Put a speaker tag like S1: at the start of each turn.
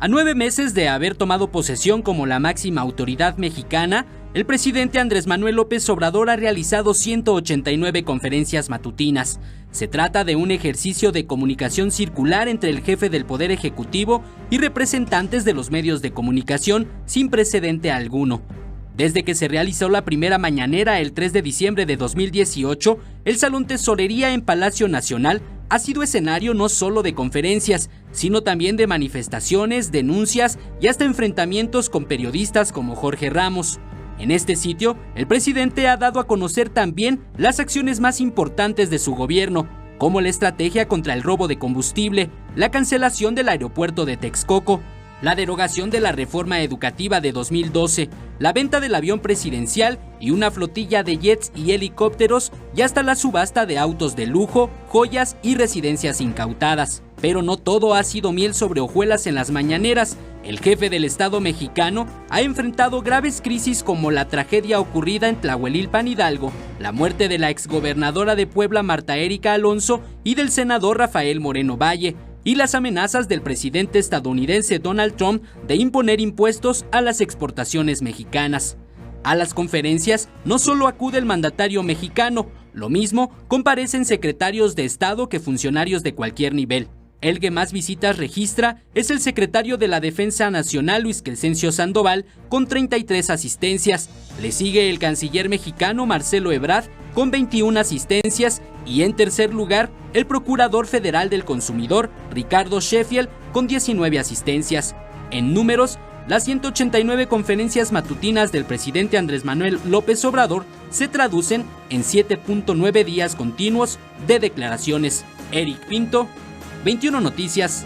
S1: A 9 meses de haber tomado posesión como la máxima autoridad mexicana, el presidente Andrés Manuel López Obrador ha realizado 189 conferencias matutinas. Se trata de un ejercicio de comunicación circular entre el jefe del Poder Ejecutivo y representantes de los medios de comunicación sin precedente alguno. Desde que se realizó la primera mañanera el 3 de diciembre de 2018, el Salón Tesorería en Palacio Nacional ha sido escenario no solo de conferencias, sino también de manifestaciones, denuncias y hasta enfrentamientos con periodistas como Jorge Ramos. En este sitio, el presidente ha dado a conocer también las acciones más importantes de su gobierno, como la estrategia contra el robo de combustible, la cancelación del aeropuerto de Texcoco, la derogación de la reforma educativa de 2012, la venta del avión presidencial y una flotilla de jets y helicópteros y hasta la subasta de autos de lujo, joyas y residencias incautadas. Pero no todo ha sido miel sobre hojuelas en las mañaneras. El jefe del Estado mexicano ha enfrentado graves crisis como la tragedia ocurrida en Tlahuelilpan, Hidalgo, la muerte de la exgobernadora de Puebla Marta Erika Alonso y del senador Rafael Moreno Valle, y las amenazas del presidente estadounidense Donald Trump de imponer impuestos a las exportaciones mexicanas. A las conferencias no solo acude el mandatario mexicano, lo mismo comparecen secretarios de Estado que funcionarios de cualquier nivel. El que más visitas registra es el secretario de la Defensa Nacional, Luis Crescencio Sandoval, con 33 asistencias. Le sigue el canciller mexicano Marcelo Ebrard con 21 asistencias y en tercer lugar el Procurador Federal del Consumidor, Ricardo Sheffield, con 19 asistencias. En números, las 189 conferencias matutinas del presidente Andrés Manuel López Obrador se traducen en 7.9 días continuos de declaraciones. Eric Pinto, 21 Noticias.